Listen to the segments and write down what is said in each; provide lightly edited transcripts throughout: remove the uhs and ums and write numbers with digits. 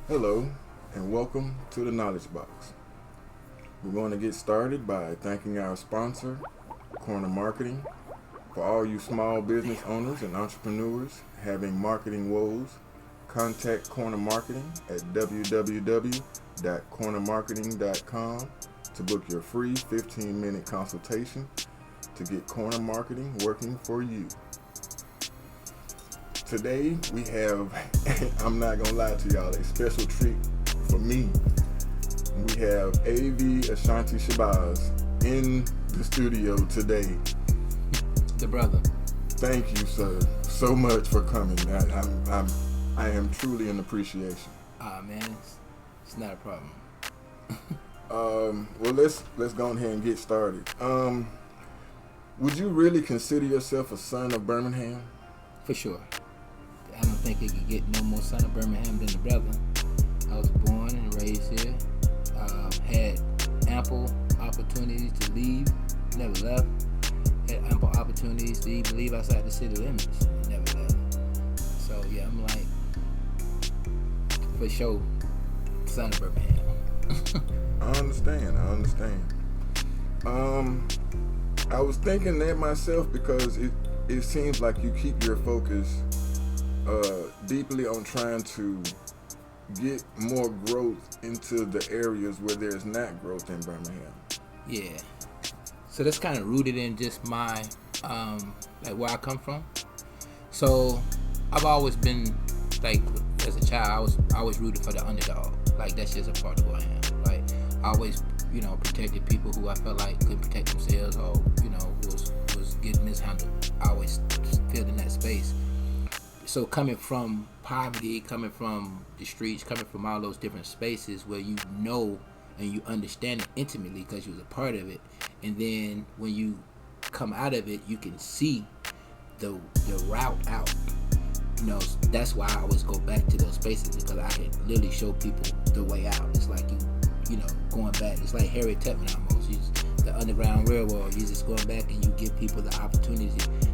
Hello, and welcome to the Knowledge Box. We're going to get started by thanking our sponsor, Corner Marketing. For all you small business owners and entrepreneurs having marketing woes, contact Corner Marketing at www.cornermarketing.com to book your free 15-minute consultation to get Corner Marketing working for you. Today we have, I'm not gonna lie to y'all, a special treat for me. We have Avee-Ashanti Shibazz in the studio today. The brother. Thank you, sir, so much for coming. I am truly an appreciation. Man, it's not a problem. Well, let's go ahead and get started. Would you really consider yourself a son of Birmingham? For sure. I don't think it could get no more son of Birmingham than the brother. I was born and raised here. Had ample opportunities to leave, never left. Had ample opportunities to even leave outside the city limits, never left. So yeah, I'm like, for sure, son of Birmingham. I understand. I was thinking that myself because it seems like you keep your focus deeply on trying to get more growth into the areas where there's not growth in Birmingham. Yeah. So that's kind of rooted in just my, like where I come from. So I've always been, like, as a child, I always rooted for the underdog. Like, that's just a part of who I am. Like, I always, protected people who I felt like couldn't protect themselves or, was getting mishandled. I always felt in that space. So coming from poverty, coming from the streets, coming from all those different spaces where you know and you understand it intimately because you was a part of it, and then when you come out of it, you can see the route out. That's why I always go back to those spaces, because I can literally show people the way out. It's like you going back. It's like Harriet Tubman almost. The Underground Railroad. You're just going back and you give people the opportunity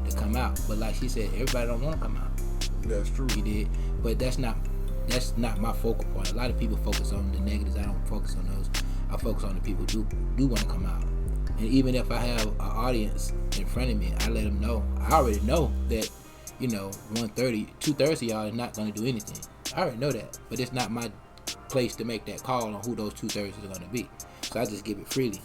to come out. But like she said, everybody don't want to come out. That's true. You did, but that's not my focal point. A lot of people focus on the negatives. I don't focus on those. I focus on the people who do want to come out. And even if I have an audience in front of me, I let them know. I already know that 2/3 of y'all is not going to do anything. I already know that, but it's not my place to make that call on who those 2/3 are going to be. So I just give it freely,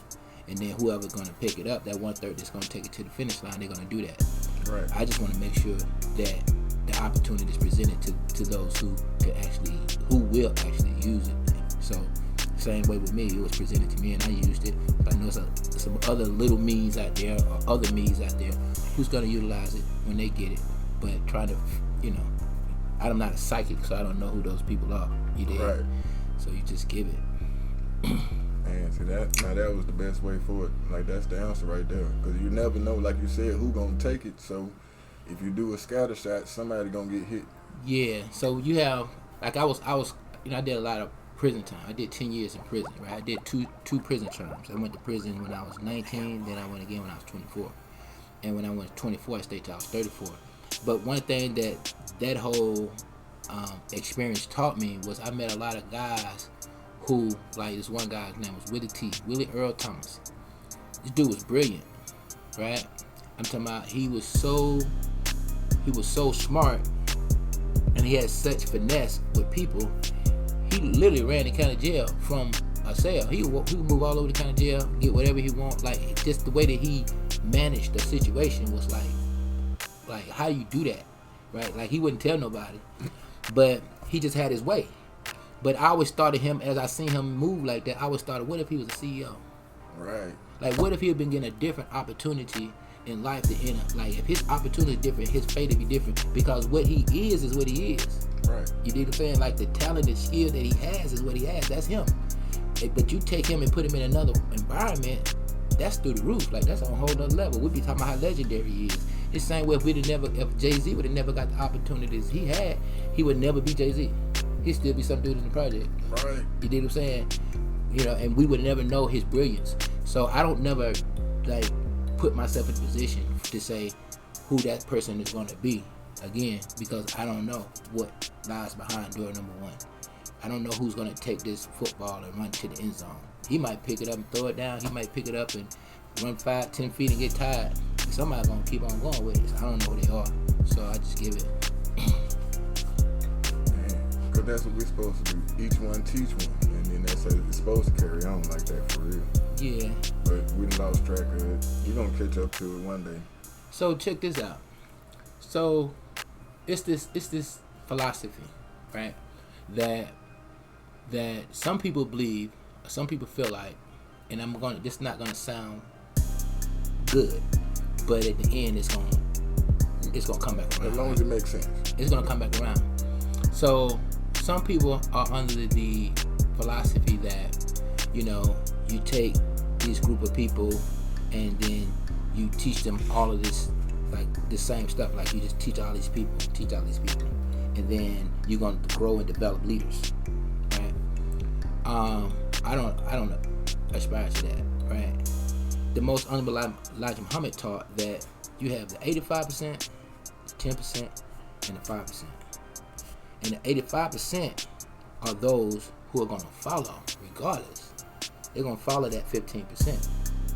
and then whoever's going to pick it up, that 1/3 that's going to take it to the finish line, they're going to do that. Right. I just want to make sure that the opportunity is presented to those who will actually use it. So same way with me, it was presented to me and I used it. I know some other little means out there or other means out there who's going to utilize it when they get it, but try to, I'm not a psychic, so I don't know who those people are. You did. Right. So you just give it. And see that was the best way for it. Like, that's the answer right there, because you never know, like you said, who gonna take it. So if you do a scatter shot, somebody gonna get hit. Yeah. So you have, like, I did a lot of prison time. I did 10 years in prison, right? I did two prison terms. I went to prison when I was 19, then I went again when I was 24. And when I went 24, I stayed till I was 34. But one thing that whole experience taught me was I met a lot of guys who, like this one guy's name was Willie Earl Thomas. This dude was brilliant, right? I'm talking about he was so smart, and he had such finesse with people. He literally ran the county jail from a cell. He would move all over the county jail, get whatever he want. Like, just the way that he managed the situation was like how you do that, right? Like, he wouldn't tell nobody, but he just had his way. But I always thought of him, as I seen him move like that, I always thought, what if he was a CEO? Right. Like, what if he had been getting a different opportunity in life to enter? Like, if his opportunity is different, his fate would be different, because what he is what he is. Right. You dig what I'm saying? Like, the talent and skill that he has is what he has. That's him. But you take him and put him in another environment, that's through the roof. Like, that's on a whole other level. We'd be talking about how legendary he is. The same way if Jay-Z would have never got the opportunities he had, he would never be Jay-Z. He'd still be some dude in the project. Right. You dig what I'm saying? And we would never know his brilliance. So I don't never, like, put myself in a position to say who that person is going to be again, because I don't know what lies behind door number one. I don't know who's going to take this football and run to the end zone. He might pick it up and throw it down. He might pick it up and run 5-10 feet and get tired. Somebody's going to keep on going with it. So I don't know who they are. So I just give it. Because that's what we're supposed to do. Each one teach one. And then that's how it's supposed to carry on like that for real. Yeah. But we lost track of it. We're going to catch up to it one day. So check this out. So it's this philosophy, right? That some people believe, some people feel like, and this is not gonna sound good, but at the end it's gonna come back around. As long as it makes sense. It's gonna come back around. So some people are under the philosophy that, you take this group of people and then you teach them all of this, like the same stuff, like you just teach all these people, and then you're gonna grow and develop leaders, right? I don't aspire to that, right? The most honorable Elijah Muhammad taught that you have the 85%, the 10%, and the 5%. And the 85% are those who are gonna follow regardless. They're gonna follow that 15%,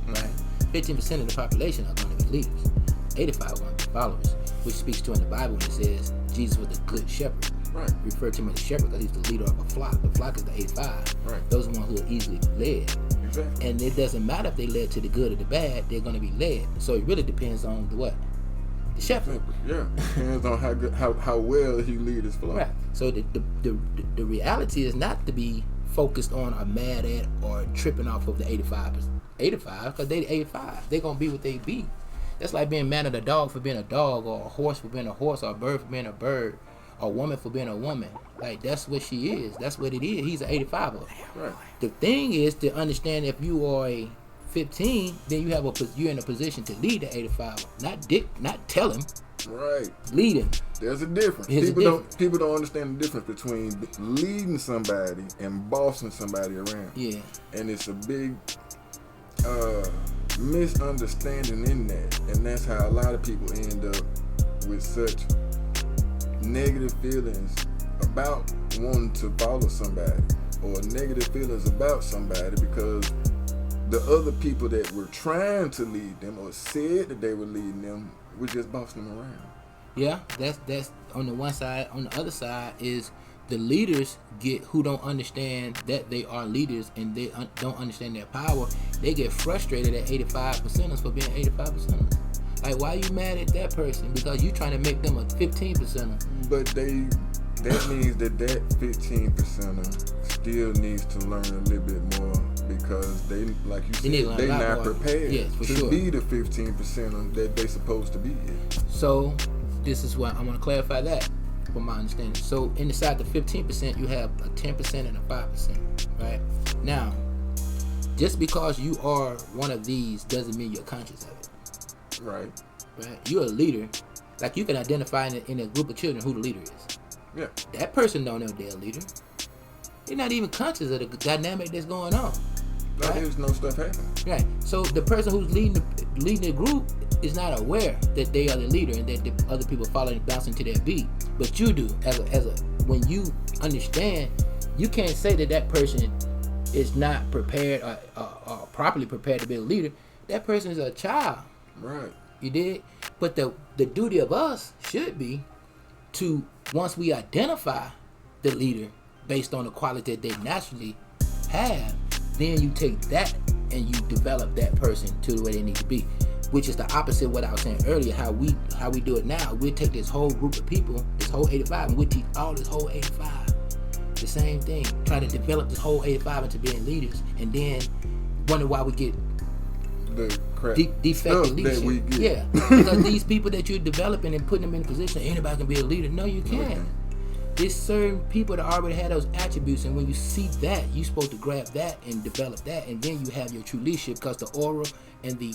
right? 15% of the population are gonna be leaders. 85 are gonna be followers, which speaks to in the Bible when it says Jesus was the good shepherd. Right. Referred to him as a shepherd because he's the leader of a flock. The flock is the 85. Right. Those are the ones who are easily led. Exactly. And it doesn't matter if they led to the good or the bad, they're going to be led. So it really depends on the what? The shepherd. Yeah. Depends on how well he leads his flock. Right. So the reality is not to be focused on or mad at or tripping off of the 85 because they 85. They're going to be what they be. That's like being mad at a dog for being a dog, or a horse for being a horse, or a bird for being a bird, or a woman for being a woman. Like, that's what she is. That's what it is. He's an 85er. Right. The thing is to understand if you are a 15, then you're in a position to lead the 85. Not tell him. Right. Lead him. There's a difference. People don't understand the difference between leading somebody and bossing somebody around. Yeah. And it's a big misunderstanding in that, and that's how a lot of people end up with such negative feelings about wanting to follow somebody, or negative feelings about somebody because the other people that were trying to lead them or said that they were leading them were just bossing them around. Yeah, that's on the one side. On the other side is the leaders who don't understand that they are leaders and they don't understand their power. They get frustrated at 85%ers for being 85%ers. Like, why are you mad at that person? Because you trying to make them a 15%er. But that means that 15%er still needs to learn a little bit more because they, like you said, they not prepared to be the 15%er that they supposed to be. So this is what I want to clarify that. From my understanding. So inside the 15%, you have a 10% and a 5%, right? Now, just because you are one of these doesn't mean you're conscious of it. Right. Right? You're a leader. Like, you can identify in a group of children who the leader is. Yeah. That person don't know they're a leader. They're not even conscious of the dynamic that's going on. No, there's no stuff happening. Right. So the person who's leading the group is not aware that they are the leader and that the other people following bouncing to their beat. But you do, when you understand, you can't say that person is not prepared or properly prepared to be a leader. That person is a child. Right. You did? But the duty of us should be to, once we identify the leader based on the quality that they naturally have, then you take that and you develop that person to the way they need to be, which is the opposite of what I was saying earlier. How we do it now, we take this whole group of people, this whole 85, and we teach all this whole 85 the same thing, try to develop this whole 85 into being leaders, and then wonder why we get the crap defective leadership. That we get. Yeah, because these people that you're developing and putting them in a position, anybody can be a leader. No, you can't. There's certain people that already have those attributes, and when you see that, you're supposed to grab that and develop that, and then you have your true leadership, because the aura and the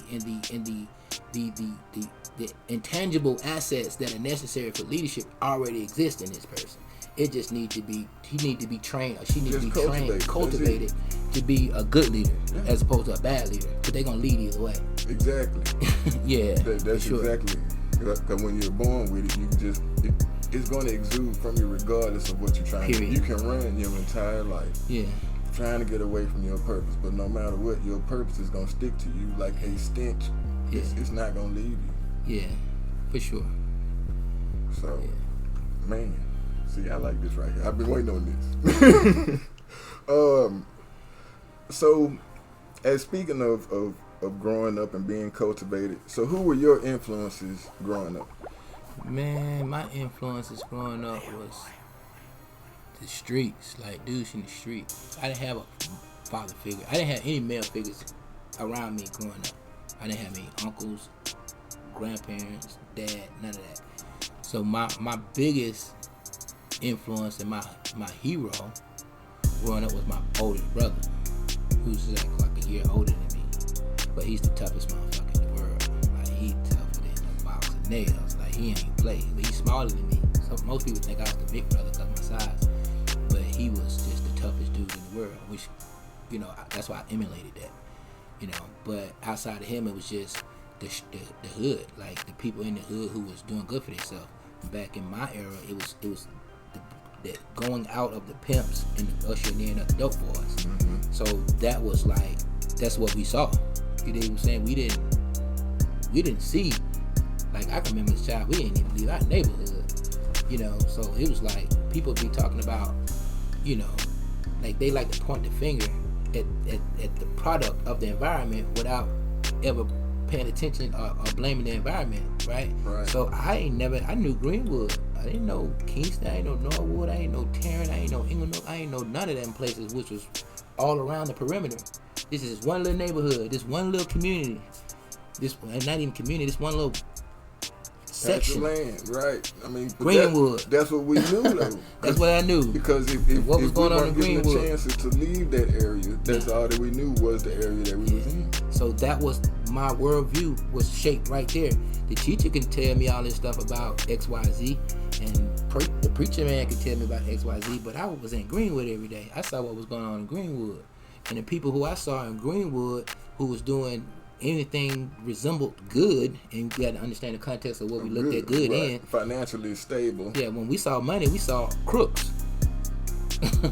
intangible assets that are necessary for leadership already exist in this person. It just he need to be trained, or she needs to be cultivated to be a good leader, as opposed to a bad leader. But they're gonna lead either way. Exactly. Yeah, that's for sure. Exactly. Because when you're born with it, it's going to exude from you regardless of what you're trying to do. You can run your entire life trying to get away from your purpose, but no matter what, your purpose is going to stick to you like a stench. It's not going to leave you. Yeah, for sure. So, man, see, I like this right here. I've been waiting on this. So, as speaking of growing up and being cultivated, so who were your influences growing up? Man, my influences growing up was the streets, like dudes in the streets. I didn't have a father figure. I didn't have any male figures around me growing up. I didn't have any uncles, grandparents, dad, none of that. So my biggest influence and my hero growing up was my oldest brother, who's like a year older than me. But he's the toughest motherfucker in the world. Like, he tougher than a box of nails. Like, he ain't play. But he's smaller than me. So most people think I was the big brother because of my size. But he was just the toughest dude in the world, which, you know, that's why I emulated that. You know, but outside of him, it was just the hood. Like, the people in the hood who was doing good for themselves. Back in my era, it was the going out of the pimps and the ushering in of the dope boys. Mm-hmm. So that was like, that's what we saw. You know what I'm saying? We didn't see, like, I can remember as a child, we didn't even leave our neighborhood, you know. So it was like, people be talking about, you know, like, they like to point the finger at the product of the environment without ever paying attention or blaming the environment, right? So I knew Greenwood. I didn't know Kingston, I ain't know Norwood, I ain't know Tarrant, I ain't know Englewood, I ain't know none of them places, which was all around the perimeter. This is one little neighborhood, this one little community, not even community, this one little section. Land, right? I mean, Greenwood. That's what we knew, though. That's what I knew. Because if what was going on in Greenwood, given the chances to leave that area, that's all that we knew was the area that we was in. So that was my worldview was shaped right there. The teacher can tell me all this stuff about XYZ, and the preacher man can tell me about XYZ, but I was in Greenwood every day. I saw what was going on in Greenwood. And the people who I saw in Greenwood who was doing anything resembled good, and you got to understand the context of what we looked at good in. Financially stable. Yeah, when we saw money, we saw crooks.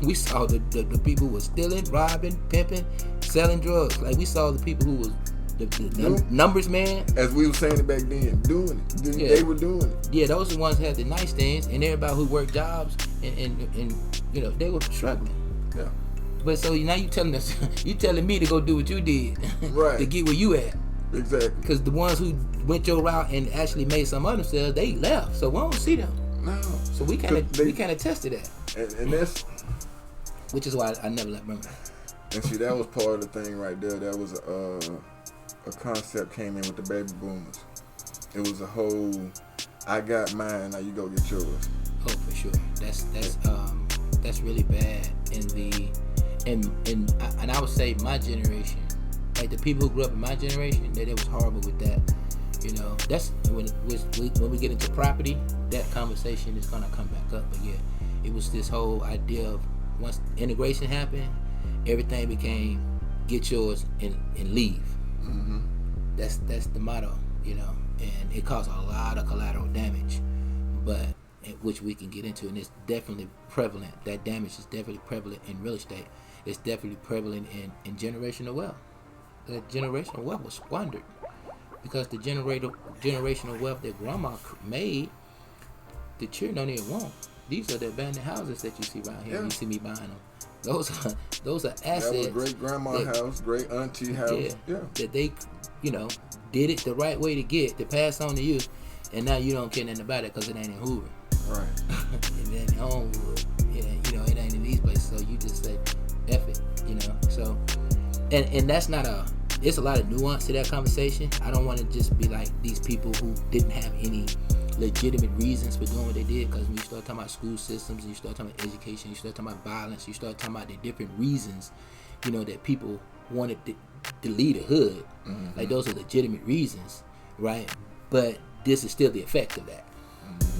We saw the people who were stealing, robbing, pimping, selling drugs. Like, we saw the people who was the numbers man. As we were saying it back then, doing it. They were doing it. Yeah, those are the ones who had the nightstands, and everybody who worked jobs, and you know, they were struggling. Yeah. But so now you telling me to go do what you did, right? To get where you at. Exactly. Because the ones who went your route and actually made some of themselves, they left. So we don't see them. No. So we kind of tested that. And that's, which is why I never let them. And see, that was part of the thing right there. That was a concept came in with the baby boomers. It was a whole, I got mine, now you go get yours. Oh, for sure. That's really bad and I would say my generation, like the people who grew up in my generation, that it was horrible with that. You know, that's when we get into property, that conversation is gonna come back up. But yeah, it was this whole idea of once integration happened, everything became get yours and leave. Mm-hmm. That's the motto, you know, and it caused a lot of collateral damage, but which we can get into, and it's definitely prevalent. That damage is definitely prevalent in real estate. It's definitely prevalent in generational wealth. That generational wealth was squandered because the generational wealth that grandma made, the children don't even want. These are the abandoned houses that you see around here. Yeah. You see me buying them. Those are assets. That was great grandma house, great auntie house. Yeah. That they, you know, did it the right way to pass on to you, and now you don't care nothing about it because it ain't in Hoover. Right. It ain't in Homewood. You know, it ain't in these places. So you just say, F it, you know. So, and that's not there's a lot of nuance to that conversation. I don't want to just be like these people who didn't have any legitimate reasons for doing what they did, because when you start talking about school systems, and you start talking about education, you start talking about violence, you start talking about the different reasons, you know, that people wanted to leave the hood. Mm-hmm. Like, those are legitimate reasons, right? But this is still the effect of that.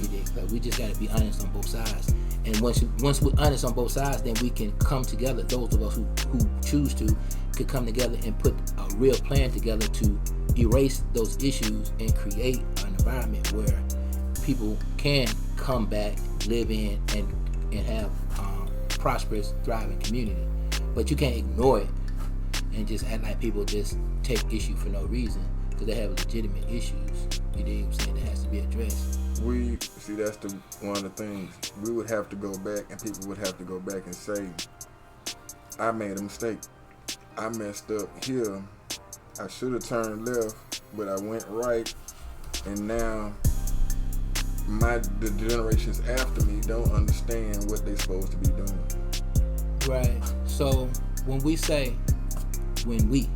You dig? Like we just gotta be honest on both sides. And once we're honest on both sides, then we can come together. Those of us who choose to could come together and put a real plan together to erase those issues and create an environment where people can come back, live in, and have prosperous, thriving community. But you can't ignore it and just act like people just take issue for no reason because they have legitimate issues. You dig what I'm saying? That has to be addressed. We see that's one of the things we would have to go back, and people would have to go back and say, I made a mistake. I messed up here. I should have turned left, but I went right, and now the generations after me don't understand what they're supposed to be doing. Right. So when we,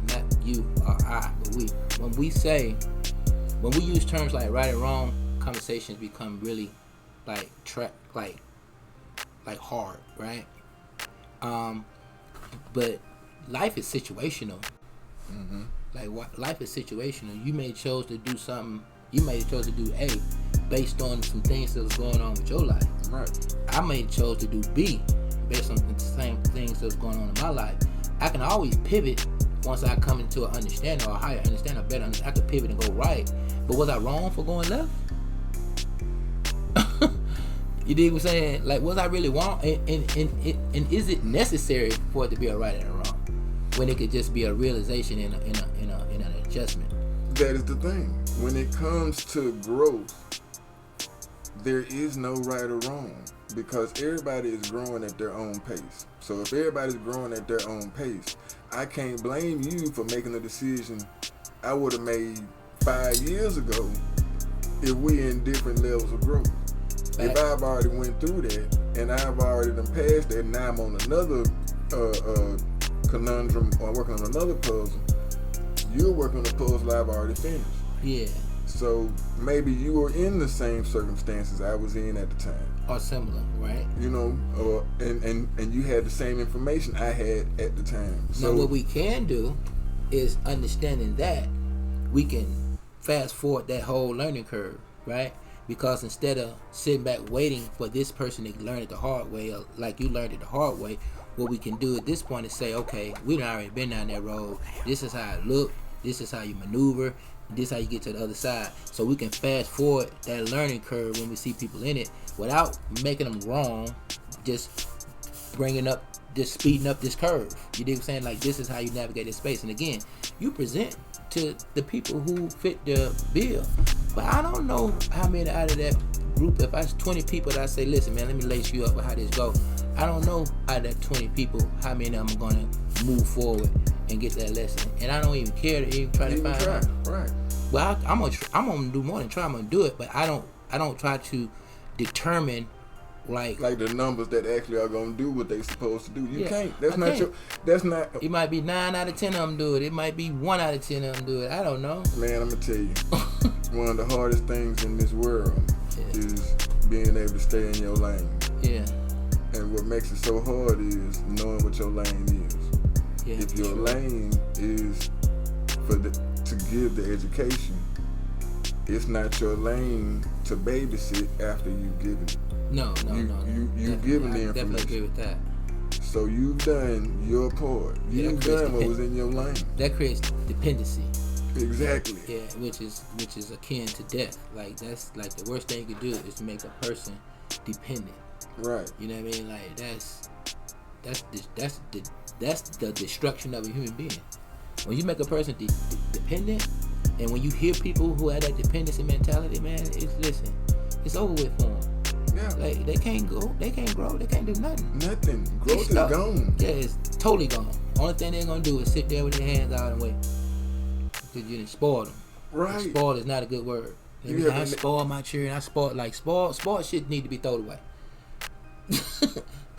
not you or I, but when we use terms like right and wrong, conversations become really like hard, right? But life is situational. Mm-hmm. Like life is situational. You may chose to do something. You may have chose to do A based on some things that was going on with your life. Right. I may have chose to do B based on the same things that was going on in my life. I can always pivot once I come into an understanding or a higher understanding, or better understanding. I could pivot and go right. But was I wrong for going left? You dig what I'm saying? Like, was I really wrong? And is it necessary for it to be a right and a wrong when it could just be a realization and an adjustment? That is the thing. When it comes to growth, there is no right or wrong because everybody is growing at their own pace. So if everybody's growing at their own pace, I can't blame you for making a decision I would have made 5 years ago if we're in different levels of growth. If I've already went through that and I've already done passed that, and now I'm on another conundrum or working on another puzzle, you're working on a puzzle I've already finished. Yeah. So maybe you were in the same circumstances I was in at the time. Or similar, right? You know, and you had the same information I had at the time. So now what we can do is understanding that we can fast forward that whole learning curve, right? Because instead of sitting back waiting for this person to learn it the hard way, or like you learned it the hard way, what we can do at this point is say, okay, we've already been down that road. This is how it look. This is how you maneuver. This is how you get to the other side. So we can fast forward that learning curve when we see people in it without making them wrong, just speeding up this curve. You dig what I'm saying? Like, this is how you navigate this space. And again, you present to the people who fit the bill. But I don't know how many out of that group, if I was 20 people that I say, listen, man, let me lace you up with how this go. I don't know out of that 20 people how many of them are going to move forward and get that lesson. And I don't even care to even try to find out. Right. Well, I'm gonna do more than try. I'm gonna do it, but I don't try to determine like the numbers that actually are gonna do what they supposed to do. You can't. That's not. It might be 9 out of 10 of them do it. It might be 1 out of 10 of them do it. I don't know. Man, I'm gonna tell you, one of the hardest things in this world is being able to stay in your lane. Yeah. And what makes it so hard is knowing what your lane is. Yeah, if your lane is to give the education, it's not your lane to babysit after you've given it. No. You've given the information. I definitely agree with that. So you've done your part. You've done what was in your lane. That creates dependency. Exactly. Yeah, which is akin to death. Like, that's like the worst thing you could do is to make a person dependent. Right. You know what I mean? Like, that's the destruction of a human being. When you make a person dependent, and when you hear people who have that dependency mentality, man, it's over with for them. Yeah. Like, they can't grow, they can't do nothing. Nothing. Growth is gone. Yeah, it's totally gone. Only thing they're gonna do is sit there with their hands out and wait. Because you didn't spoil them. Right. Spoiled is not a good word. I spoiled my children. I spoiled shit need to be thrown away.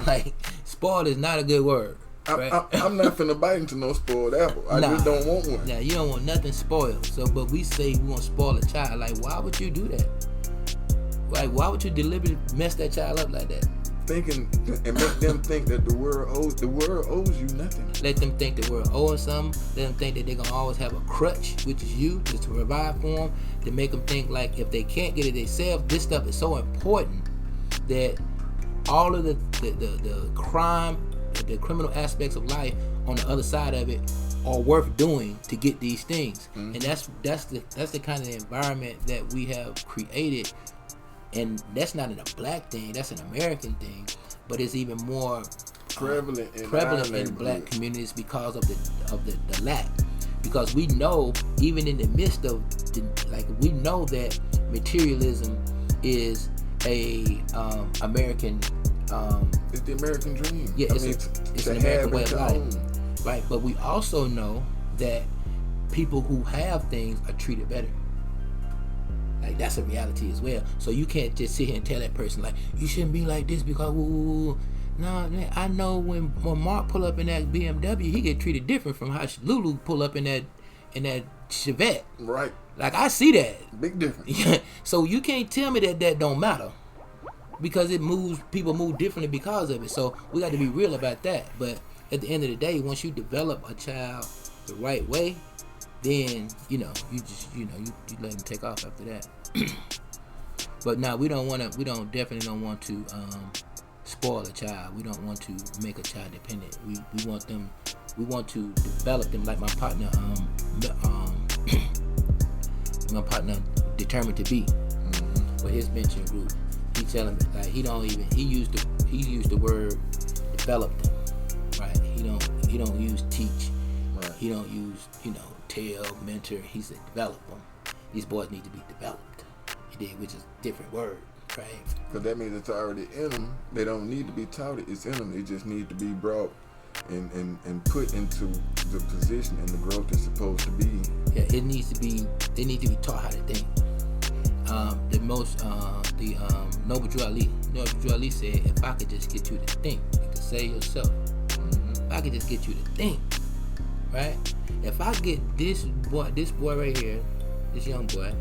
Like, spoiled is not a good word. Right? I'm not finna bite into no spoiled apple. I just don't want one. Nah, you don't want nothing spoiled. So, but we say we want to spoil a child. Like, why would you do that? Like, why would you deliberately mess that child up like that? thinking and make them think that the world owes you nothing. Let them think the world owes something. Let them think that they're gonna always have a crutch, which is you, just to provide for them. To make them think like if they can't get it themselves, this stuff is so important that all of the crime, the criminal aspects of life on the other side of it are worth doing to get these things. And that's the kind of environment that we have created. And that's not a black thing, that's an American thing, but it's even more prevalent in black communities because of the lack. Because we know, even in the midst of we know that materialism is a American it's the American dream. Yeah, it's an American way of life, right? But we also know that people who have things are treated better. Like, that's a reality as well. So you can't just sit here and tell that person like, you shouldn't be like this because no, man, I know when Mark pull up in that BMW, he get treated different from how Lulu pull up in that Chevette. Right. Like, I see that. Big difference. Yeah. So you can't tell me that don't matter, because people move differently because of it. So we got to be real about that. But at the end of the day, once you develop a child the right way, then you let them take off after that. But now we definitely don't want to spoil a child. We don't want to make a child dependent. We want to develop them like my partner Determined to Be with his mentoring group. He telling me like he used the word develop them, right? He don't use teach, right. He don't use tell, mentor. He said develop them. These boys need to be developed. He did, which is a different word, right? Because that means it's already in them. They don't need to be taught it. It's in them. They just need to be brought and put into the position and the growth it's supposed to be. Yeah, they need to be taught how to think. Noble Drew Ali said, if I could just get you to think, you could save yourself. If I could just get you to think, right? If I get this boy right here, this young boy,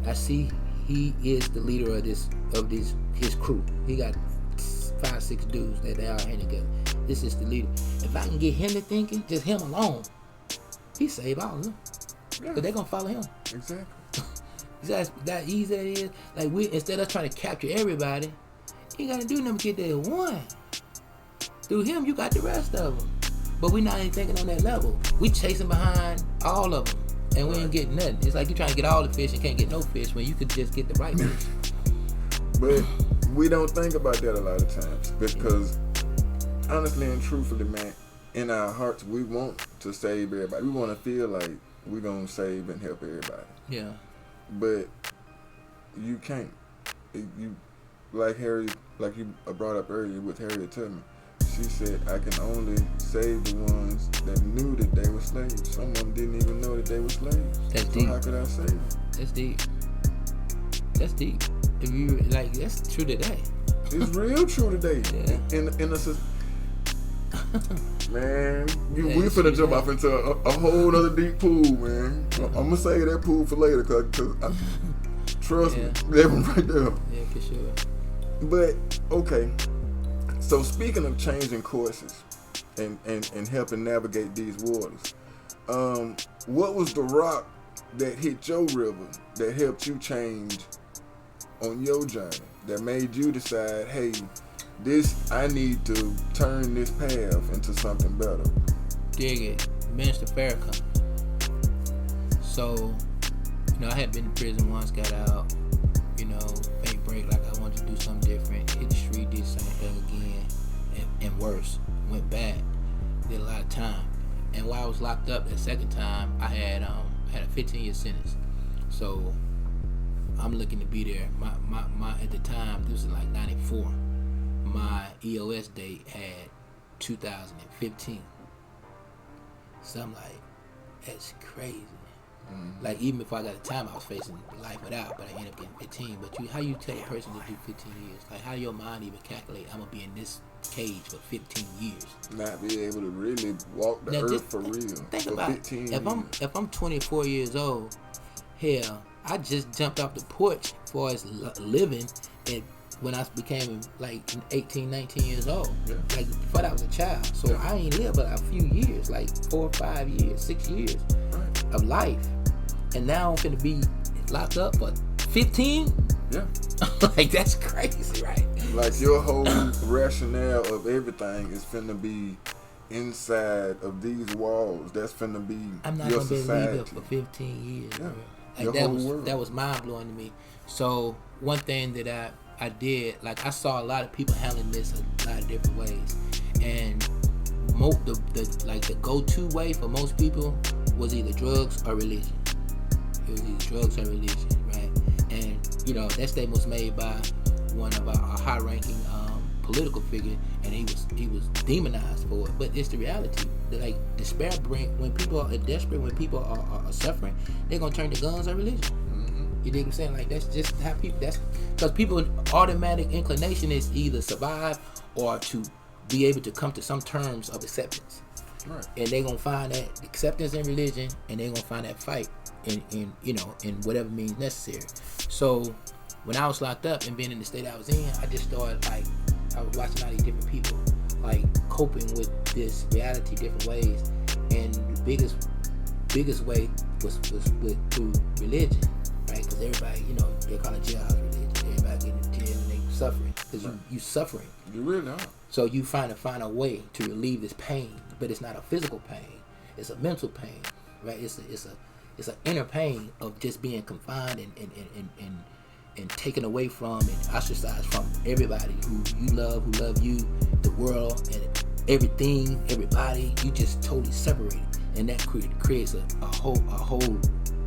I see he is the leader of his crew. He got 5-6 dudes that they all hang together. This is the leader. If I can get him to thinking, just him alone, he save all of them. Yeah. Cause they're gonna follow him. Exactly. That's that easy that is. Like, we, instead of trying to capture everybody, you ain't gotta do nothing to get that one. Through him, you got the rest of them. But we not even thinking on that level. We chasing behind all of them, and we ain't getting nothing. It's like you trying to get all the fish and can't get no fish when you could just get the right fish. But we don't think about that a lot of times, because honestly and truthfully, man, in our hearts, we want to save everybody. We want to feel like we're going to save and help everybody. Yeah. But you can't. You brought up earlier with Harriet Tubman. She said, I can only save the ones that knew that they were slaves. Some of them didn't even know that they were slaves. That's so deep. How could I save them? That's deep. That's deep. If you like, that's true today. It's real true today. Yeah. In a man, we finna jump off into a whole other deep pool, man. I'm gonna save that pool for later, cause trust me, that one right there. Yeah, for sure. But okay, so speaking of changing courses and helping navigate these waters, what was the rock that hit your river that helped you change on your journey, that made you decide, hey, I need to turn this path into something better? Dig it. Minister Farrakhan. So, I had been in prison once, got out, fake break, like I wanted to do something different, hit the street, did the same thing again, and worse, went back, did a lot of time. And while I was locked up that second time, I had a 15-year sentence. So I'm looking to be there. My at the time, this was like 94. My EOS date had 2015. So I'm like, that's crazy. Mm-hmm. Like, even before I got the time, I was facing life without, but I ended up getting 15. But how you tell a person to do 15 years? Like, how your mind even calculate I'm gonna be in this cage for 15 years? Not be able to really walk the earth for real. Think for about 15 it. years. If I'm 24 years old, hell, I just jumped off the porch as far as living at when I became like 18, 19 years old. Yeah. Like before I was a child. So I ain't lived but a few years, like 4 or 5 years, 6 years of life. And now I'm finna be locked up for 15? Yeah. Like that's crazy, right? Like your whole rationale of everything is finna be inside of these walls. That's finna be I'm not your gonna be society. leaving for 15 years. Yeah. Like Your whole world. that was mind blowing to me. So one thing that I did, like I saw a lot of people handling this a lot of different ways, and the go-to way for most people was either drugs or religion. It was either drugs or religion, right? And you know that statement was made by one of our high-ranking political figure, and he was demonized for it. But it's the reality. Like despair when people are desperate, when people are suffering, they're gonna turn to guns or religion. You dig what I'm saying? Like that's just how people. That's because people's automatic inclination is either survive or to be able to come to some terms of acceptance. Right. And they're gonna find that acceptance in religion, and they're gonna find that fight in whatever means necessary. So when I was locked up and being in the state I was in, I just started like I was watching all these different people like coping with this reality different ways, and the biggest way was through religion, right? Because everybody, they call it jailhouse religion. Everybody getting in jail and they suffering because you suffering. You really are. So you find a way to relieve this pain, but it's not a physical pain. It's a mental pain, right? It's an inner pain of just being confined and taken away from and ostracized from everybody who love you, the world, and everything, everybody. You just totally separated, and that creates a whole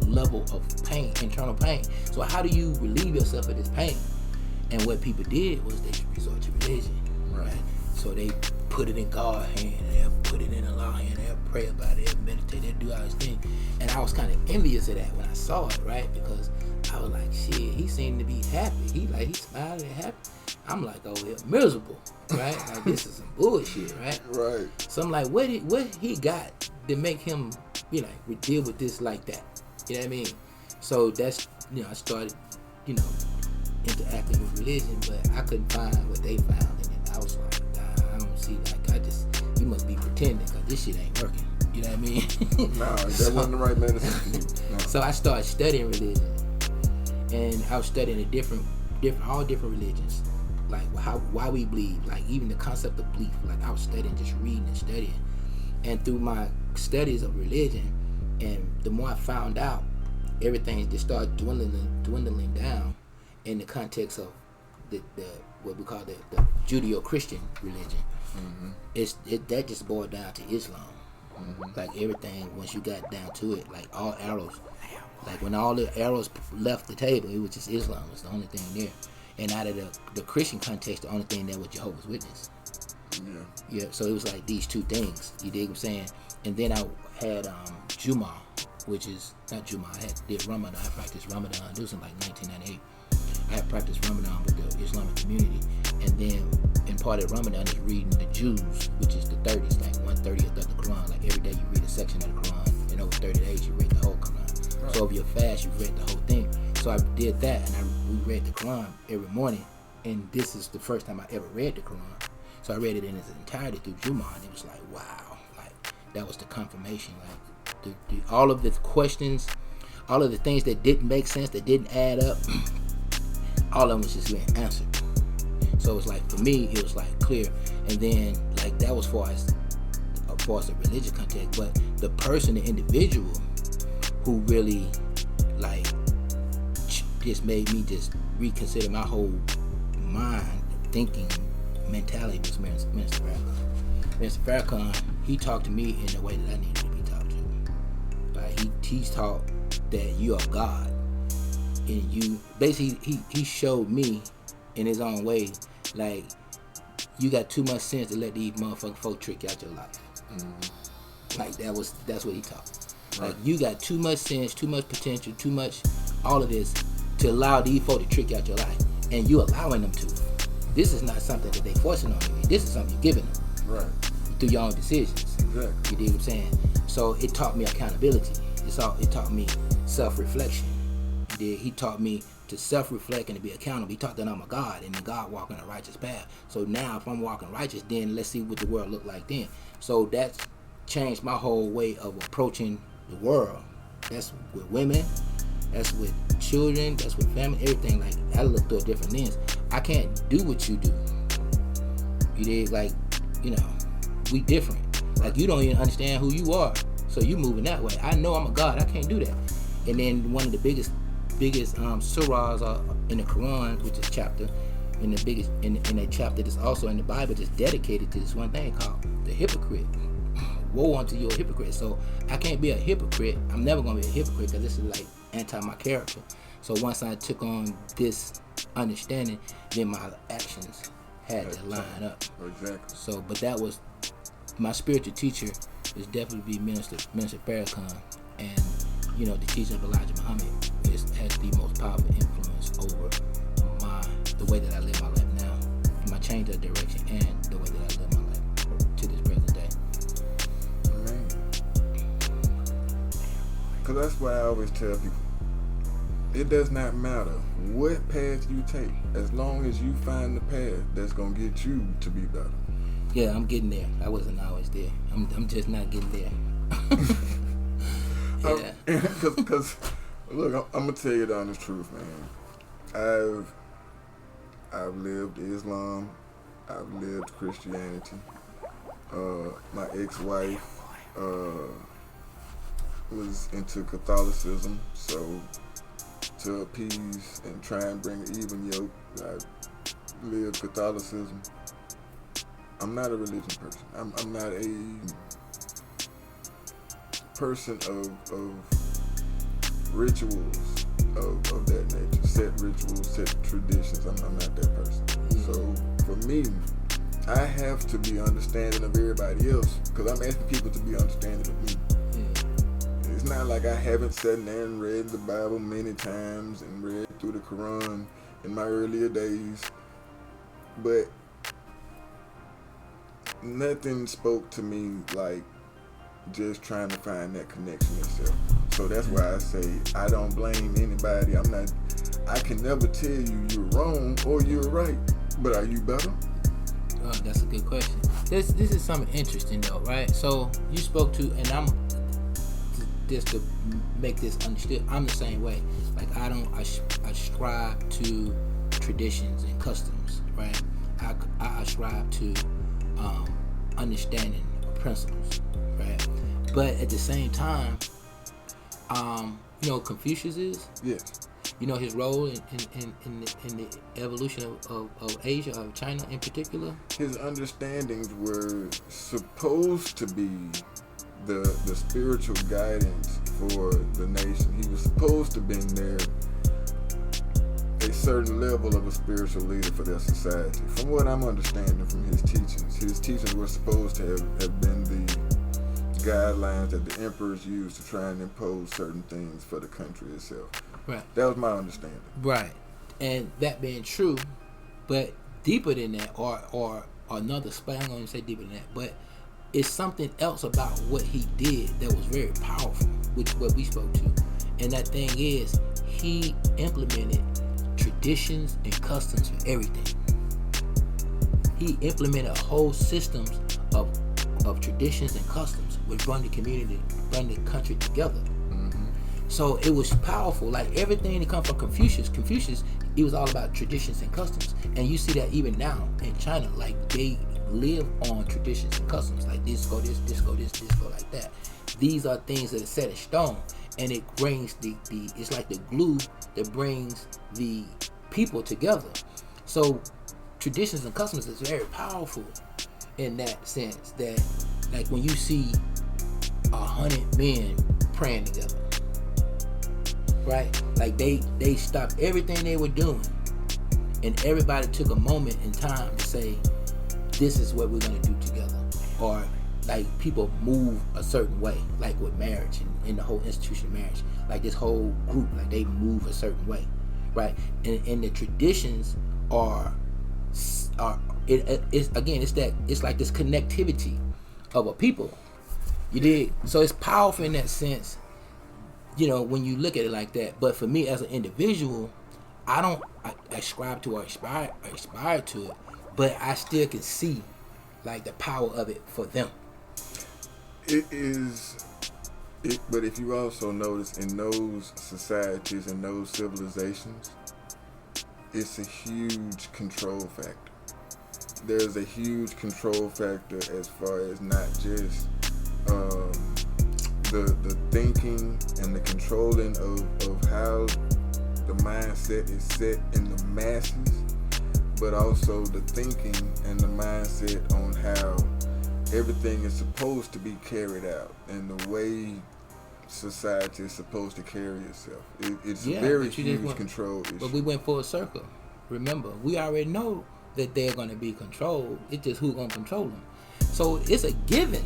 level of pain, internal pain. So how do you relieve yourself of this pain? And what people did was they resort to religion, right? So they put it in God's hand, and they'll put it in Allah's hand, they'll pray about it, they'll meditate, they'll do all these things. And I was kind of envious of that when I saw it, right? Because I was like, shit, he seemed to be happy. He smiling and happy. I'm like, oh, yeah, miserable, right? Like this is some bullshit, right? Right. So I'm like, what he got to make him, deal with this like that? You know what I mean? So that's, I started, interacting with religion, but I couldn't find what they found in it. I was like, nah, I don't see, you must be pretending because this shit ain't working. You know what I mean? Nah, that wasn't the right medicine for you. No. So I started studying religion, and I was studying all different religions, like why we believe, like even the concept of belief. Like I was studying, just reading and studying, and through my studies of religion, and the more I found out, everything just started dwindling down in the context of the what we call the Judeo-Christian religion. Mm-hmm. That just boiled down to Islam. Mm-hmm. Like everything, once you got down to it, like all arrows, like when all the arrows left the table, it was just Islam was the only thing there. And out of the Christian context, the only thing there was Jehovah's Witness. Yeah. So it was like these two things. You dig what I'm saying? And then I had Juma, which is not Juma. I did Ramadan. I practiced Ramadan. This was in like 1998. I had practiced Ramadan with the Islamic community, and then in part of Ramadan is reading the Jews, which is the 30s, like 1/30th of the Quran. Like every day you read a section of the Quran, and over 30 days you read the whole Quran. Right. So over your fast, you read the whole thing. So I did that, and we read the Quran every morning, and this is the first time I ever read the Quran. So I read it in its entirety through Juma, and it was like, wow, like that was the confirmation. Like all of the questions, all of the things that didn't make sense, that didn't add up, all of them was just being answered. So it was like, for me, it was like clear. And then like that was far as the religious context, but the person, the individual who really like just made me just reconsider my whole mind, thinking, mentality was Minister Farrakhan. Minister Farrakhan, he talked to me in the way that I needed to be talked to. Like he's taught that you are God. And you basically he showed me in his own way, like you got too much sense to let these motherfucking folk trick you out your life. Mm-hmm. Like that's what he taught. Right. Like you got too much sense, too much potential, too much all of this to allow these folk to trick you out your life, and you allowing them to. This is not something that they forcing on you. This is something you're giving them. Right. Through your own decisions. Exactly. You dig what I'm saying? So it taught me accountability. It taught me self-reflection. He taught me to self-reflect and to be accountable. He taught that I'm a God, and the God walking a righteous path. So now, if I'm walking righteous, then let's see what the world look like then. So that's changed my whole way of approaching the world. That's with women, that's with children, that's with family, everything. Like, I look through a different lens. I can't do what you do. You dig? Like, you know, we different. Like, you don't even understand who you are, so you moving that way. I know I'm a God. I can't do that. And then one of the biggest surahs in the Quran, which is chapter, in the biggest in a chapter that's also in the Bible, that's dedicated to this one thing called the hypocrite. Woe unto you, a hypocrite. So I can't be a hypocrite. I'm never gonna be a hypocrite, because this is like anti my character. So once I took on this understanding, then my actions had to line up. Exactly. So, but that was my spiritual teacher is definitely Minister Farrakhan, and you know, the teaching of Elijah Muhammad has the most powerful influence over the way that I live my life now, my change of direction, and the way that I live my life to this present day. Man, because that's why I always tell people, it does not matter what path you take, as long as you find the path that's gonna get you to be better. Yeah, I'm getting there. I wasn't always there. I'm just not getting there. Yeah. Because look, I'm gonna tell you the honest truth, man. I've lived Islam. I've lived Christianity. My ex-wife was into Catholicism, so to appease and try and bring an even yoke, I lived Catholicism. I'm not a religion person. I'm not a person of rituals of that nature, set rituals, set traditions. I'm not that person. So for me, I have to be understanding of everybody else, because I'm asking people to be understanding of me. It's not like I haven't sat there and read the Bible many times and read through the Quran in my earlier days, but nothing spoke to me like just trying to find that connection itself. So that's why I say I don't blame anybody. I can never tell you you're wrong or you're right, but are you better? That's a good question. This is something interesting though, right? So you spoke to, and I'm just to make this understood, I'm the same way. Like, I ascribe to traditions and customs, right? I ascribe to understanding principles, right? But at the same time, you know, Confucius is. Yes. You know his role in the evolution of Asia, of China in particular. His understandings were supposed to be the spiritual guidance for the nation. He was supposed to have been there, a certain level of a spiritual leader for their society. From what I'm understanding from his teachings were supposed to have been the guidelines that the emperors used to try and impose certain things for the country itself. Right. That was my understanding. Right. And that being true, but deeper than that, or another spot, I'm going to say deeper than that, but it's something else about what he did that was very powerful, which is what we spoke to. And that thing is, he implemented traditions and customs for everything. He implemented whole systems of traditions and customs which run the community, run the country together. So it was powerful. Like everything that comes from Confucius, it was all about traditions and customs. And you see that even now in China, like they live on traditions and customs. Like this go this, this go this, this go like that. These are things that are set in stone, and it brings the it's like the glue that brings the people together. So traditions and customs is very powerful in that sense, that like when you see 100 men praying together, right? Like they stopped everything they were doing, and everybody took a moment in time to say, this is what we're gonna do together. Or like people move a certain way, like with marriage and in the whole institution of marriage, like this whole group, like they move a certain way, right? And the traditions it's like this connectivity of a people, you dig? So it's powerful in that sense, you know, when you look at it like that. But for me as an individual, I ascribe to or aspire to it, but I still can see like the power of it for them. It is. But if you also notice in those societies and those civilizations, it's a huge control factor. There's a huge control factor as far as not just the thinking and the controlling of how the mindset is set in the masses, but also the thinking and the mindset on how everything is supposed to be carried out and the way society is supposed to carry itself. It's a very huge control issue. But we went full circle. Remember, we already know that they're going to be controlled. It's just who's going to control them. So it's a given.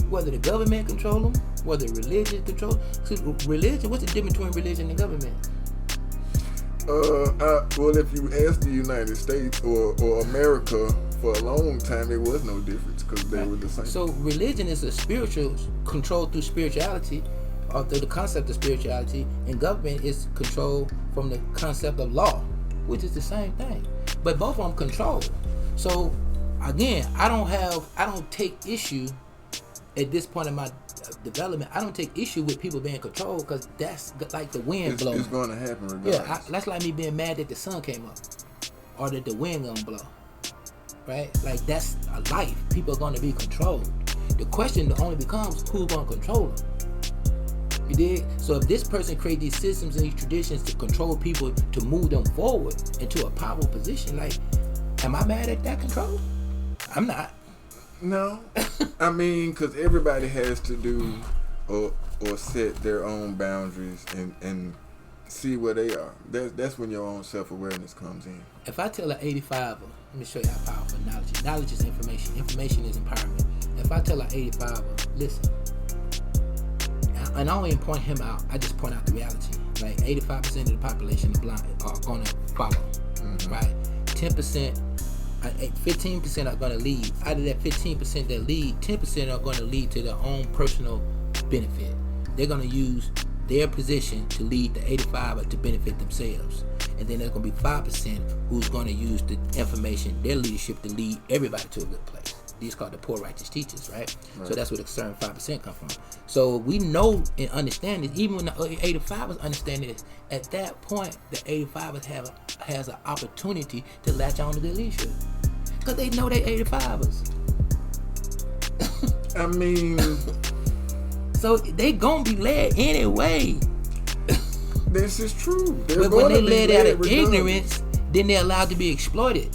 Whether the government control them, whether religion control. Religion. What's the difference between religion and government? Well, if you ask the United States or America, for a long time there was no difference because they were the same. So religion is a spiritual control through spirituality, or through the concept of spirituality, and government is control from the concept of law, which is the same thing. But both of them control. So again, I don't take issue at this point in my development. I don't take issue with people being controlled because that's like the wind blowing. It's going to happen regardless. Yeah, that's like me being mad that the sun came up or that the wind gonna blow. Right? Like that's a life. People are going to be controlled. The question only becomes who's going to control them. You dig? So if this person create these systems and these traditions to control people, to move them forward into a powerful position, like, am I mad at that control? I'm not. No. I mean, because everybody has to do or set their own boundaries and see where they are. That's when your own self-awareness comes in. If I tell an 85er, let me show you how powerful knowledge is. Knowledge is information. Information is empowerment. If I tell an 85er, listen, and I don't even point him out, I just point out the reality. Like 85% of the population are going to follow, right? 10%, 15% are going to lead. Out of that 15% that lead, 10% are going to lead to their own personal benefit. They're going to use their position to lead the 85 to benefit themselves. And then there's going to be 5% who's going to use the information, their leadership, to lead everybody to a good place. These called the poor righteous teachers, right? So that's where the certain 5% come from. So we know and understand this, even when the 85ers understand this, at that point, the 85ers has an opportunity to latch on to their leadership. Because they know they 85ers. I mean... So they gonna be led anyway. This is true. But when they led out of ignorance, then they're allowed to be exploited.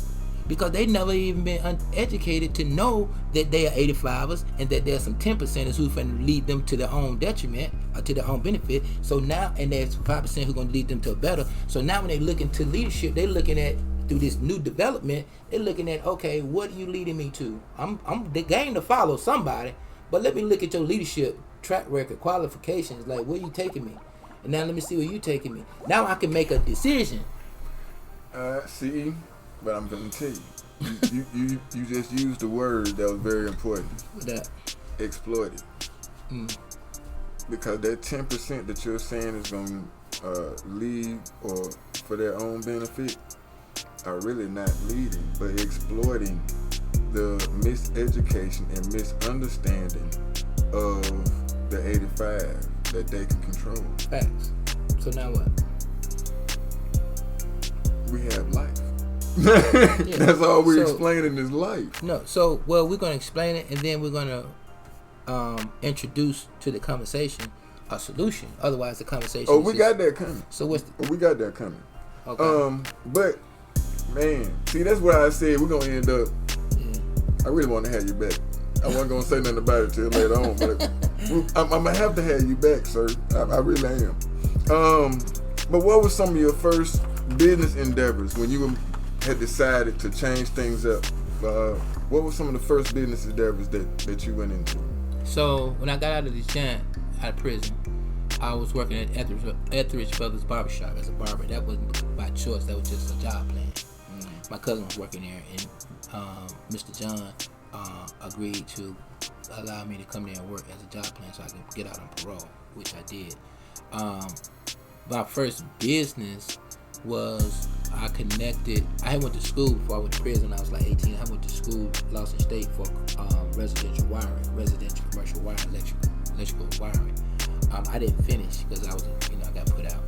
Because they never even been educated to know that they are 85ers and that there's some 10%ers who can lead them to their own detriment or to their own benefit. So now, and there's 5% who going to lead them to a better. So now when they look into leadership, they're looking at, through this new development, they're looking at, okay, what are you leading me to? I'm the game to follow somebody, but let me look at your leadership track record, qualifications, like where you taking me? And now let me see where you taking me. Now I can make a decision. See, but I'm going to tell you, you just used a word that was very important. What that? Exploited. Because that 10% that you're saying is going to lead or for their own benefit are really not leading, but exploiting the miseducation and misunderstanding of the 85 that they can control. Facts. So now what? We have life. Yeah. That's all we're explaining is life. No, so well, we're gonna explain it, and then we're gonna introduce to the conversation a solution. Otherwise, the conversation. Oh, we got that coming. So what's? We got that coming. Okay. But man, see, that's why I said we're gonna end up. Yeah. I really want to have you back. I wasn't gonna say nothing about it till later on, but I'm gonna have to have you back, sir. I really am. But what was some of your first business endeavors when you had decided to change things up? What were some of the first business endeavors that you went into? So when I got out of prison, I was working at Etheridge Brothers Barbershop as a barber. That wasn't by choice. That was just a job plan. My cousin was working there, and Mr. John agreed to allow me to come there and work as a job plan so I could get out on parole, which I did. my first business was I went to school before I went to prison when I was like 18. I went to school, Lawson State, for residential commercial wiring, electrical wiring. I didn't finish because I got put out.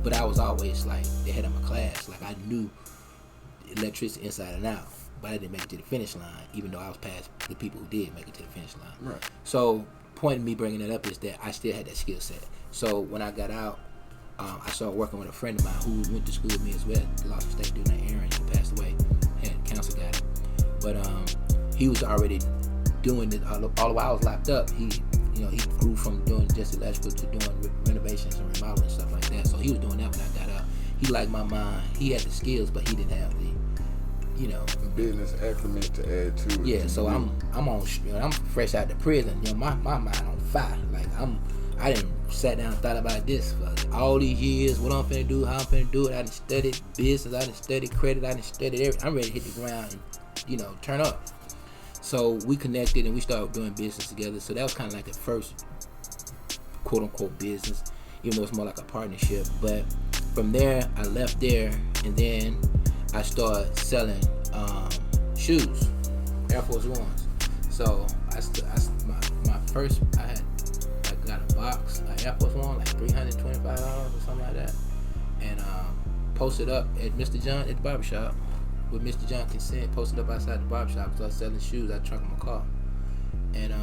But I was always like the head of my class. Like I knew electricity inside and out, but I didn't make it to the finish line, even though I was past the people who did make it to the finish line. Right. So, point of me bringing that up is that I still had that skill set. So when I got out, I started working with a friend of mine who went to school with me as well, Lawson State, dude named Aaron. He passed away, had cancer, got it. But he was already doing it all the while I was locked up. He grew from doing just electrical to doing renovations and remodeling and stuff like that. So he was doing that when I got out. He liked my mind. He had the skills, but he didn't have the business acumen to add to it. Yeah, so I'm fresh out of prison. My mind on fire. Like I didn't sat down and thought about this for all these years. What I'm finna do, how I'm finna do it. I done studied business. I done studied credit. I done studied everything. I'm ready to hit the ground and turn up. So we connected and we started doing business together. So that was kind of like the first quote unquote business, even though it's more like a partnership. But from there, I left there and then I started selling shoes, Air Force Ones. So I got a box, an Air Force One, like $325 or something like that, and posted up at Mr. John at the barbershop. With Mr. John consent, posted up outside the barbershop. Started selling shoes out the trunk of my car, and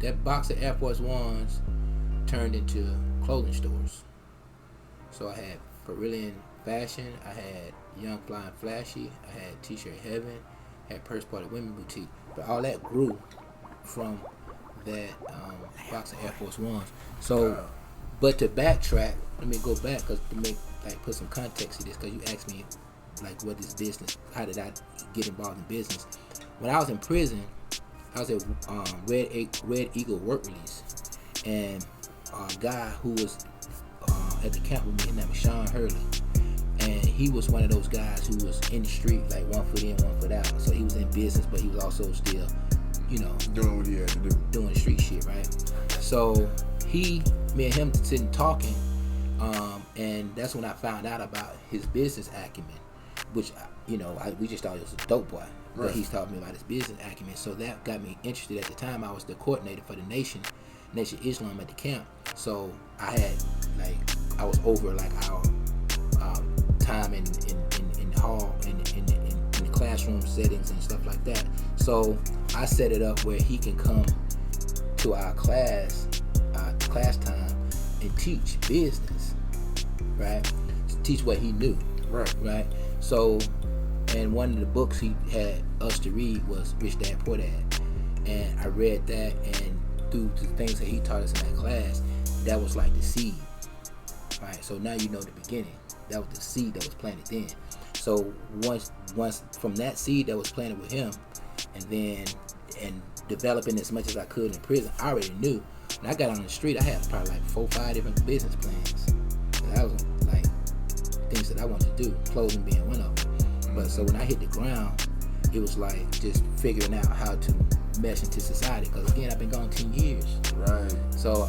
that box of Air Force Ones turned into clothing stores. So I had Perillian Fashion, I had Young Fly and Flashy, I had T-Shirt Heaven, had Purse Party Women Boutique. But all that grew from that box of Air Force Ones. So, but to backtrack, let me go back to put some context to this, because you asked me like what this business, how did I get involved in business? When I was in prison, I was at Red Eagle work release, and a guy who was at the camp with me, his name was Sean Hurley, and he was one of those guys who was in the street, like 1 foot in, 1 foot out. So he was in business, but he was also still, doing what he had to do, doing street shit, right? So me and him sitting talking, and that's when I found out about his business acumen, which we just thought he was a dope boy, but right. He's talking me about his business acumen. So that got me interested. At the time, I was the coordinator for the Nation Islam at the camp. So I was over like our time in the hall, in the classroom settings and stuff like that. So I set it up where he can come to our class time and teach business, right? Teach what he knew, right? So, and one of the books he had us to read was Rich Dad Poor Dad, and I read that, and through the things that he taught us in that class, that was like the seed, right? So now you know the beginning. That was the seed that was planted then. So once from that seed that was planted with him, and developing as much as I could in prison, I already knew. When I got on the street, I had probably like 4 or 5 different business plans. And that was like things that I wanted to do, clothing being one of them. But so when I hit the ground, it was like just figuring out how to mesh into society. Because again, I've been gone 10 years. Right. So,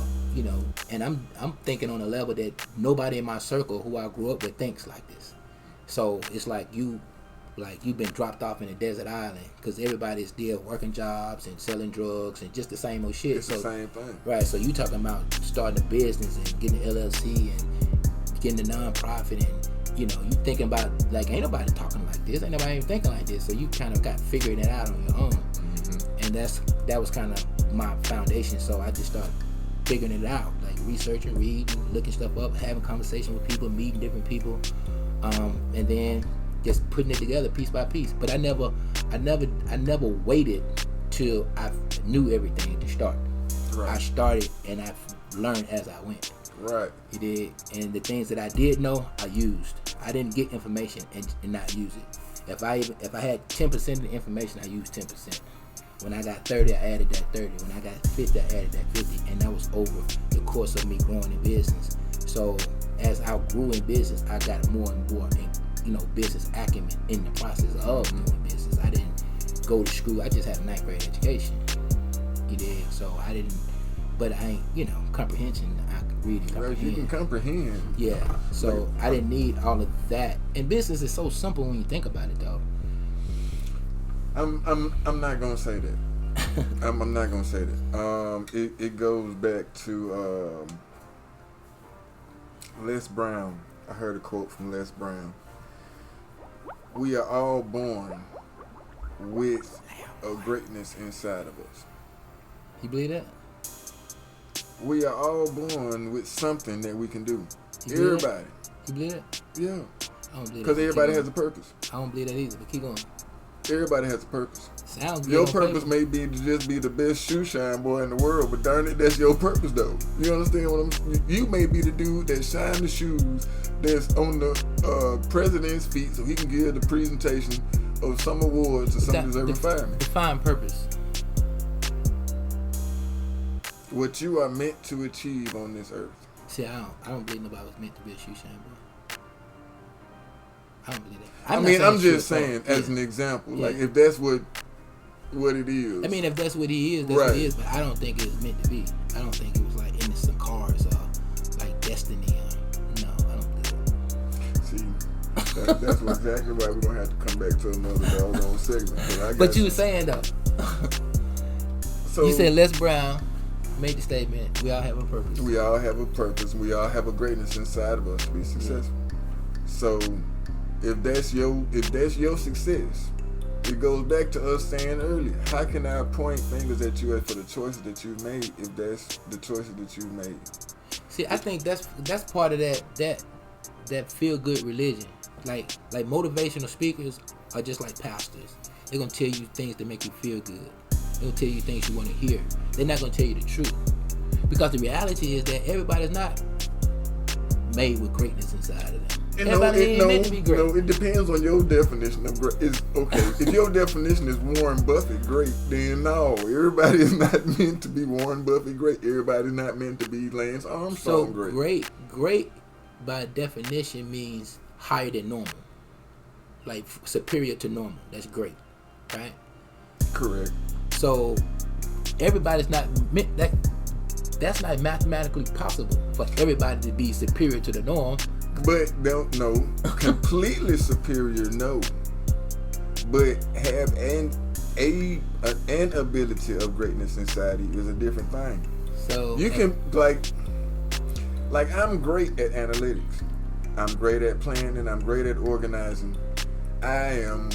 and I'm thinking on a level that nobody in my circle who I grew up with thinks like this. So it's like you've been dropped off in a desert island, because everybody's still working jobs and selling drugs and just the same old shit. It's the same thing. Right. So you talking about starting a business and getting an LLC and getting a nonprofit, and you thinking about like ain't nobody talking like this, ain't nobody even thinking like this. So you kind of got figuring it out on your own, and that was kind of my foundation. So I just started figuring it out, like researching, reading, looking stuff up, having conversation with people, meeting different people, and then just putting it together piece by piece. But I never waited till I knew everything to start. Right. I started and I learned as I went. Right. You did, and the things that I did know, I used. I didn't get information and not use it. If I had 10% of the information, I used 10%. When I got 30, I added that 30. When I got 50, I added that 50. And that was over the course of me growing in business. So as I grew in business, I got more and more business acumen in the process of doing business. I didn't go to school. I just had a 9th grade education. You did. So I didn't but I ain't, comprehension. I can read and comprehend. You can comprehend. Yeah. So I didn't need all of that. And business is so simple when you think about it, though. I'm not gonna say that. I'm not gonna say that. It goes back to Les Brown. I heard a quote from Les Brown. We are all born with a greatness inside of us. You believe that? We are all born with something that we can do. You Everybody. You believe that? Yeah. I don't believe that. Because everybody has a purpose. I don't believe that either, but keep going. Everybody has a purpose. Sounds good. Your purpose may be to just be the best shoe shine boy in the world, but darn it, that's your purpose though. You understand what you may be the dude that shine the shoes that's on the president's feet so he can give the presentation of some awards to some deserving firemen. Define purpose. What you are meant to achieve on this earth. See, I don't believe nobody was meant to be a shoe shine boy. I don't believe that. I'm just saying, as an example, like if that's what it is. I mean, if that's what he is, that's what he is. But I don't think it was meant to be. I don't think it was like in some cars or like destiny. No, I don't believe that. See, that's exactly why we're gonna have to come back to another doggone segment. But you were saying though. So you said Les Brown made the statement. We all have a purpose. We all have a purpose. We all have a greatness inside of us to be successful. So. If that's your success, it goes back to us saying earlier, how can I point fingers at you for the choices that you've made if that's the choices that you've made? See, I think that's part of that feel good religion. Like motivational speakers are just like pastors. They're gonna tell you things that make you feel good. They're gonna tell you things you want to hear. They're not gonna tell you the truth. Because the reality is that everybody's not made with greatness inside of them. Everybody ain't meant to be great. No, it depends on your definition of great. If your definition is Warren Buffett great, then no, everybody is not meant to be Warren Buffett great. Everybody's not meant to be Lance Armstrong great. Great by definition means higher than normal, like superior to normal. That's great, right? Correct. So everybody's not meant that. That's not mathematically possible for everybody to be superior to the norm. But don't know completely superior, no. But have an ability of greatness inside you is a different thing. So you can like I'm great at analytics. I'm great at planning. I'm great at organizing. I am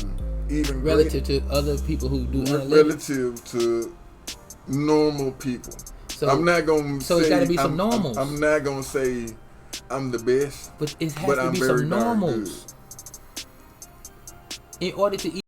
even relative to other people who do analytics. Relative to normal people. So I'm not gonna. So it's got to be some normals. I'm not gonna say I'm the best, but it has to be some normals in order to